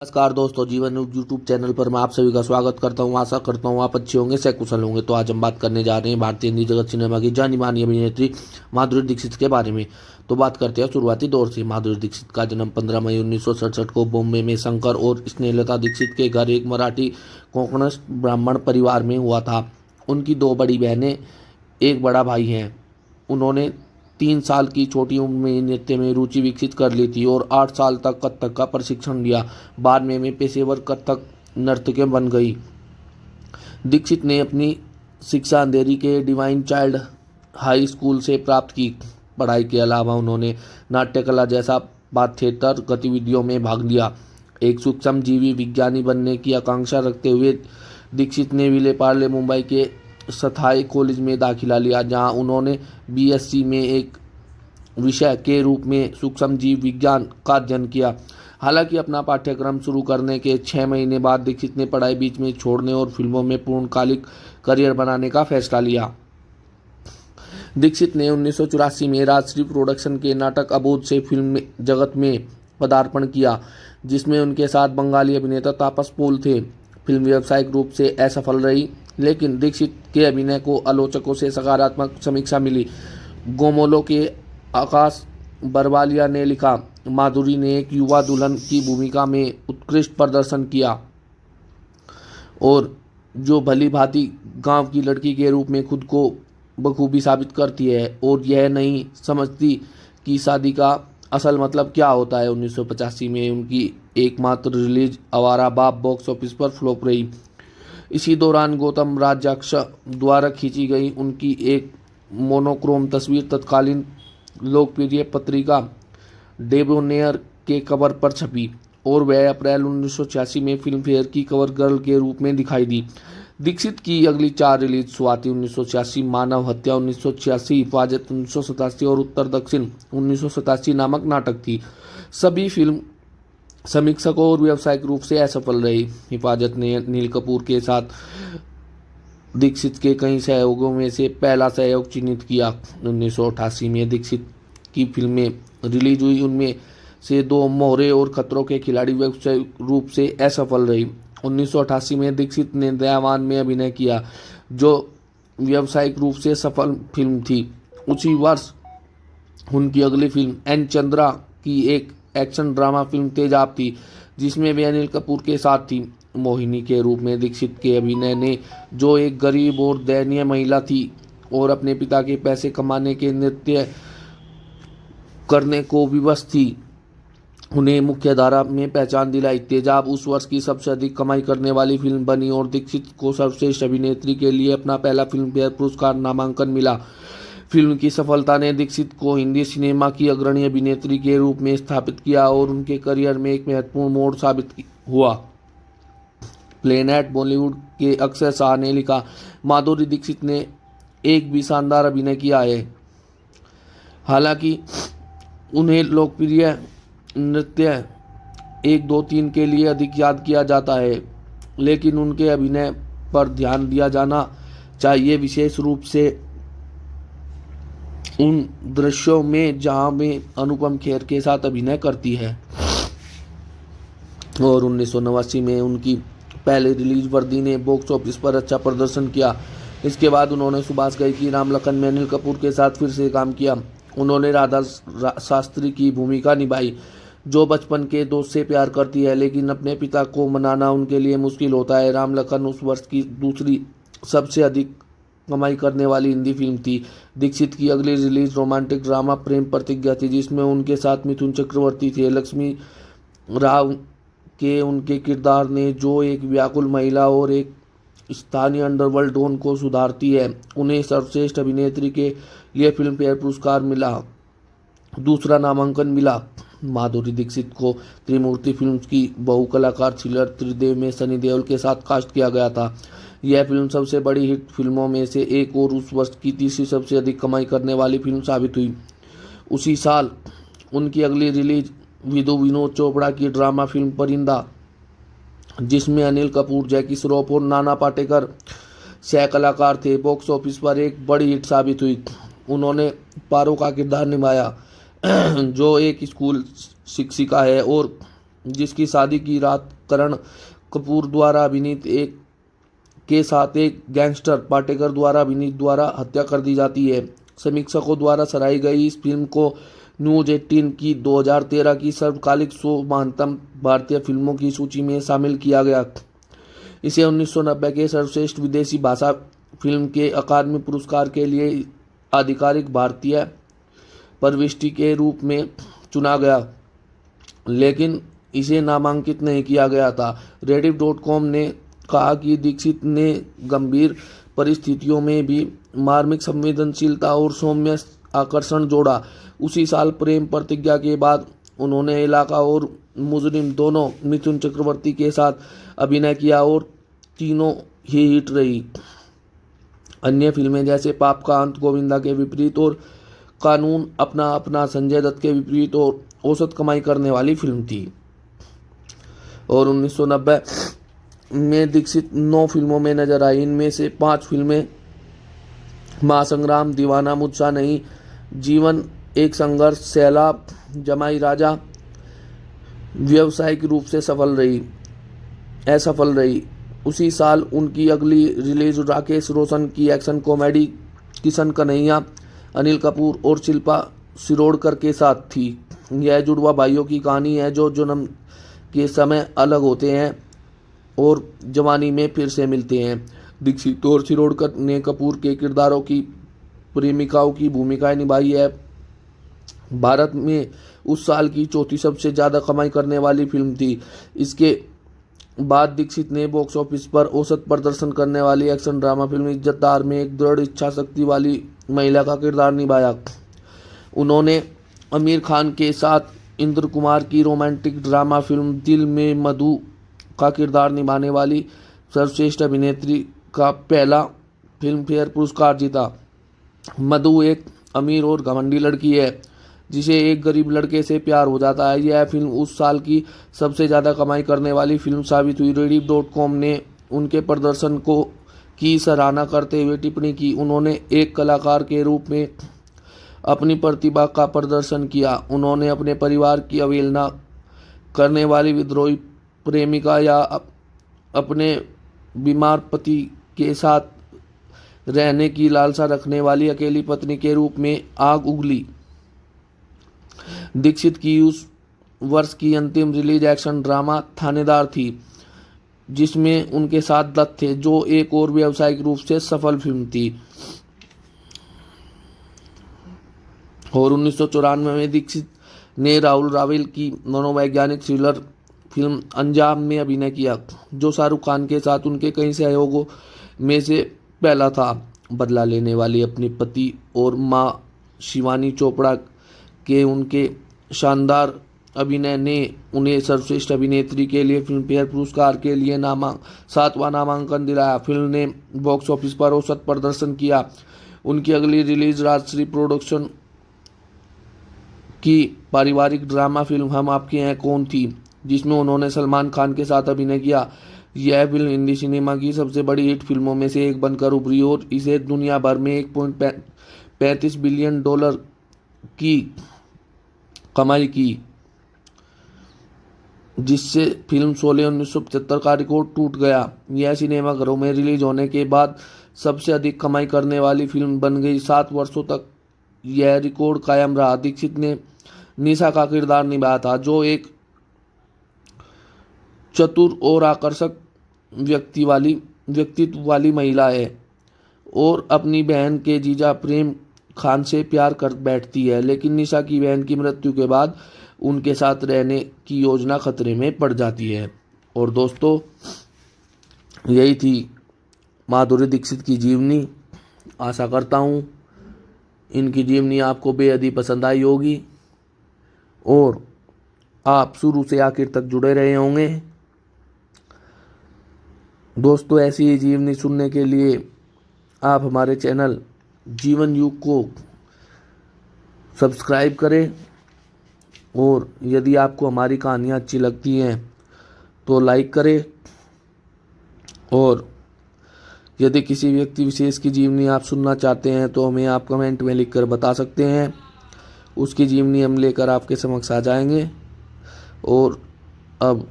नमस्कार दोस्तों, जीवन न्यूज यूट्यूब चैनल पर मैं आप सभी का स्वागत करता हूं। आशा करता हूं आप अच्छे होंगे, सकुशल होंगे। तो आज हम बात करने जा रहे हैं भारतीय हिंदी जगत सिनेमा की जानी मानी अभिनेत्री माधुरी दीक्षित के बारे में। तो बात करते हैं शुरुआती दौर से। माधुरी दीक्षित का जन्म 15 मई 1967 को बॉम्बे में शंकर और स्नेहलता दीक्षित के घर एक मराठी कोंकणस्थ ब्राह्मण परिवार में हुआ था। उनकी दो बड़ी बहनें, एक बड़ा भाई हैं। उन्होंने 3 साल की छोटी उम्र में नृत्य में रुचि विकसित कर ली थी और 8 साल तक कथक का प्रशिक्षण लिया। बाद में वे पेशेवर कथक नर्तकी बन गई। दीक्षित ने अपनी शिक्षा अंधेरी के डिवाइन चाइल्ड हाई स्कूल से प्राप्त की। पढ़ाई के अलावा उन्होंने नाट्य कला जैसा पाठ्येतर गतिविधियों में भाग लिया। एक सूक्ष्म जीवी विज्ञानी बनने की आकांक्षा रखते हुए दीक्षित ने विले पार्ले मुंबई के सथाई कॉलेज में दाखिला लिया, जहां उन्होंने बीएससी में एक विषय के रूप में सूक्ष्म जीव विज्ञान का अध्ययन किया। हालांकि अपना पाठ्यक्रम शुरू करने के 6 महीने बाद दीक्षित ने पढ़ाई बीच में छोड़ने और फिल्मों में पूर्णकालिक करियर बनाने का फैसला लिया। दीक्षित ने 1984 में राजश्री प्रोडक्शन के नाटक अबोध से फिल्म जगत में पदार्पण किया, जिसमें उनके साथ बंगाली अभिनेता तापस पोल थे। फिल्म व्यावसायिक रूप से असफल रही, लेकिन दीक्षित के अभिनय को आलोचकों से सकारात्मक समीक्षा मिली। गोमोलो के आकाश बरवालिया ने लिखा, माधुरी ने एक युवा दुल्हन की भूमिका में उत्कृष्ट प्रदर्शन किया और जो भली भांति गांव की लड़की के रूप में खुद को बखूबी साबित करती है और यह नहीं समझती कि शादी का असल मतलब क्या होता है। 1985 में उनकी एकमात्र रिलीज आवारा बाप बॉक्स ऑफिस पर फ्लॉप रही। इसी दौरान गौतम राजाक्ष द्वारा खींची गई उनकी एक मोनोक्रोम तस्वीर तत्कालीन लोकप्रिय पत्रिका डेबोनेयर के कवर पर छपी और वह अप्रैल 1986 में फिल्म फेयर की कवर गर्ल के रूप में दिखाई दी। दीक्षित की अगली 4 रिलीज स्वाति 1986, मानव हत्या 1986, हिफाजत 1987 और उत्तर दक्षिण 1987 नामक नाटक थी। सभी फिल्म समीक्षकों और व्यावसायिक रूप से असफल रही। हिफाजत ने अनिल कपूर के साथ दीक्षित के कई सहयोगों में से पहला सहयोग चिन्हित किया। 1988 में दीक्षित की फिल्में रिलीज हुई, उनमें से 2 मोहरे और खतरों के खिलाड़ी व्यावसायिक रूप से असफल रही। 1988 में दीक्षित ने दयावान में अभिनय किया, जो व्यावसायिक रूप से सफल फिल्म थी। उसी वर्ष उनकी अगली फिल्म एन चंद्रा की एक एक्शन ड्रामा फिल्म तेजाब थी, जिसमें वे अनिल कपूर के साथ थी। मोहिनी के रूप में दीक्षित के अभिनय ने, जो एक गरीब और दयनीय महिला थी और अपने पिता के पैसे कमाने के नृत्य करने को विवश थी, उन्हें मुख्य धारा में पहचान दिलाई। तेजाब उस वर्ष की सबसे अधिक कमाई करने वाली फिल्म बनी और दीक्षित को सर्वश्रेष्ठ अभिनेत्री के लिए अपना पहला फिल्म फेयर पुरस्कार नामांकन मिला। फिल्म की सफलता ने दीक्षित को हिंदी सिनेमा की अग्रणी अभिनेत्री के रूप में स्थापित किया और उनके करियर में एक महत्वपूर्ण मोड़ साबित हुआ। प्लेनेट बॉलीवुड के अक्षय शाह ने लिखा, माधुरी दीक्षित ने एक भी शानदार अभिनय किया है। हालांकि उन्हें लोकप्रिय नृत्य 1, 2, 3 के लिए अधिक याद किया जाता है, लेकिन उनके अभिनय पर ध्यान दिया जाना चाहिए, विशेष रूप से उन दृश्यों में जहां वे अनुपम खेर के साथ अभिनय करती है। और 1989 में उनकी पहले रिलीज वर्दी ने बॉक्स ऑफिस पर अच्छा प्रदर्शन किया। इसके बाद उन्होंने सुभाष घई की राम लखन में अनिल कपूर के साथ फिर से काम किया। उन्होंने राधा शास्त्री की भूमिका निभाई, जो बचपन के दोस्त से प्यार करती है, लेकिन अपने पिता को मनाना उनके लिए मुश्किल होता है। राम लखन उस वर्ष की दूसरी सबसे अधिक कमाई करने वाली हिंदी फिल्म थी। दीक्षित की अगली रिलीज रोमांटिक ड्रामा प्रेम प्रतिज्ञा थी, जिसमें उनके साथ मिथुन चक्रवर्ती थे। लक्ष्मी राव के उनके किरदार ने, जो एक व्याकुल महिला और एक स्थानीय अंडरवर्ल्ड डॉन को सुधारती है, उन्हें सर्वश्रेष्ठ अभिनेत्री के लिए फिल्म फेयर पुरस्कार मिला, दूसरा नामांकन मिला। माधुरी दीक्षित को त्रिमूर्ति फिल्म्स की बहु कलाकार थ्रिलर त्रिदेव में सनी देओल के साथ कास्ट किया गया था। यह फिल्म सबसे बड़ी हिट फिल्मों में से एक और उस वर्ष की तीसरी सबसे अधिक कमाई करने वाली फिल्म साबित हुई। उसी साल उनकी अगली रिलीज विनोद चोपड़ा की ड्रामा फिल्म परिंदा, जिसमें अनिल कपूर, जैकी श्रॉफ और नाना पाटेकर सह कलाकार थे, बॉक्स ऑफिस पर एक बड़ी हिट साबित हुई। उन्होंने पारो का किरदार निभाया, जो एक स्कूल शिक्षिका है और जिसकी शादी की रात करण कपूर द्वारा अभिनीत एक के साथ एक गैंगस्टर पाटेकर द्वारा अभिनीत द्वारा हत्या कर दी जाती है। समीक्षकों द्वारा सराही गई इस फिल्म को न्यूज 18 की 2013 की सर्वकालिक 100 महानतम भारतीय फिल्मों की सूची में शामिल किया गया। इसे 1990 के सर्वश्रेष्ठ विदेशी भाषा फिल्म के अकादमी पुरस्कार के लिए आधिकारिक भारतीय प्रविष्टि के रूप में चुना गया, लेकिन इसे नामांकित नहीं किया गया था। Rediff.com ने कहा कि दीक्षित ने गंभीर परिस्थितियों में भी मार्मिक संवेदनशीलता और सौम्य आकर्षण जोड़ा। उसी साल प्रेम प्रतिज्ञा के बाद उन्होंने इलाका और मुजरिम दोनों मिथुन चक्रवर्ती के साथ अभिनय किया और तीनों ही हिट रही। अन्य फिल्में जैसे पाप का अंत गोविंदा के विपरीत और कानून अपना अपना संजय दत्त के विपरीत और औसत कमाई करने वाली फिल्म थी। और 1990 में दीक्षित 9 फिल्मों में नजर आई। इनमें से 5 फिल्में महासंग्राम, दीवाना मुझसा नहीं, जीवन एक संघर्ष, सैलाब, जमाई राजा व्यावसायिक रूप से असफल रही। उसी साल उनकी अगली रिलीज राकेश रोशन की एक्शन कॉमेडी किशन कन्हैया अनिल कपूर और शिल्पा शिरोडकर के साथ थी। यह जुड़वा भाइयों की कहानी है जो जन्म के समय अलग होते हैं और जवानी में फिर से मिलते हैं। दीक्षित और शिरोडकर ने कपूर के किरदारों की प्रेमिकाओं की भूमिकाएं निभाई है। भारत में उस साल की चौथी सबसे ज़्यादा कमाई करने वाली फिल्म थी। इसके बाद दीक्षित ने बॉक्स ऑफिस पर औसत प्रदर्शन करने वाली एक्शन ड्रामा फिल्म इज्जतदार में एक दृढ़ इच्छा शक्ति वाली महिला का किरदार निभाया। उन्होंने आमिर खान के साथ इंद्र कुमार की रोमांटिक ड्रामा फिल्म दिल में मधु का किरदार निभाने वाली सर्वश्रेष्ठ अभिनेत्री का पहला फिल्म फेयर पुरस्कार जीता। मधु एक अमीर और घमंडी लड़की है जिसे एक गरीब लड़के से प्यार हो जाता है। यह फिल्म उस साल की सबसे ज़्यादा कमाई करने वाली फिल्म साबित हुई। Rediff.com ने उनके प्रदर्शन की सराहना करते हुए टिप्पणी की, उन्होंने एक कलाकार के रूप में अपनी प्रतिभा का प्रदर्शन किया। उन्होंने अपने परिवार की अवहेलना करने वाली विद्रोही प्रेमिका या अपने बीमार पति के साथ रहने की लालसा रखने वाली अकेली पत्नी के रूप में आग उगली। दीक्षित की उस वर्ष की अंतिम रिलीज एक्शन ड्रामा थानेदार थी, जिसमें उनके साथ दत्त थे, जो एक और व्यावसायिक रूप से सफल फिल्म थी। और 1994 में दीक्षित ने राहुल रावल की मनोवैज्ञानिक थ्रिलर फिल्म अंजाम में अभिनय किया, जो शाहरुख खान के साथ उनके कई सहयोगों में से पहला था। बदला लेने वाली अपनी पति और मां शिवानी चोपड़ा के उनके शानदार अभिनय ने उन्हें सर्वश्रेष्ठ अभिनेत्री के लिए फिल्म फेयर पुरस्कार के लिए 7वां नामांकन दिलाया। फिल्म ने बॉक्स ऑफिस पर औसत प्रदर्शन किया। उनकी अगली रिलीज राजश्री प्रोडक्शन की पारिवारिक ड्रामा फिल्म हम आपके हैं कौन थी, जिसमें उन्होंने सलमान खान के साथ अभिनय किया। यह फिल्म हिंदी सिनेमा की सबसे बड़ी हिट फिल्मों में से एक बनकर उभरी और इसे दुनिया भर में $1.35 बिलियन की कमाई की, जिससे फिल्म 16/1975 का रिकॉर्ड टूट गया। यह सिनेमाघरों में रिलीज होने के बाद सबसे अधिक कमाई करने वाली फिल्म बन गई। 7 वर्षों तक यह रिकॉर्ड कायम रहा। दीक्षित ने निशा का किरदार निभाया था, जो एक चतुर और आकर्षक व्यक्तित्व वाली महिला है और अपनी बहन के जीजा प्रेम खान से प्यार कर बैठती है, लेकिन निशा की बहन की मृत्यु के बाद उनके साथ रहने की योजना खतरे में पड़ जाती है। और दोस्तों, यही थी माधुरी दीक्षित की जीवनी। आशा करता हूँ इनकी जीवनी आपको बेहद ही पसंद आई होगी और आप शुरू से आखिर तक जुड़े रहे होंगे। दोस्तों, ऐसी ही जीवनी सुनने के लिए आप हमारे चैनल जीवन युग को सब्सक्राइब करें और यदि आपको हमारी कहानियाँ अच्छी लगती हैं तो लाइक करें। और यदि किसी व्यक्ति विशेष की जीवनी आप सुनना चाहते हैं तो हमें आप कमेंट में लिखकर बता सकते हैं। उसकी जीवनी हम लेकर आपके समक्ष आ जाएंगे। और अब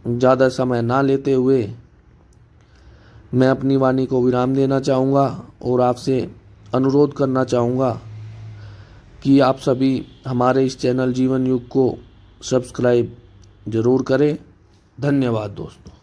ज़्यादा समय ना लेते हुए मैं अपनी वाणी को विराम देना चाहूँगा और आपसे अनुरोध करना चाहूँगा कि आप सभी हमारे इस चैनल जीवन युग को सब्सक्राइब ज़रूर करें। धन्यवाद दोस्तों।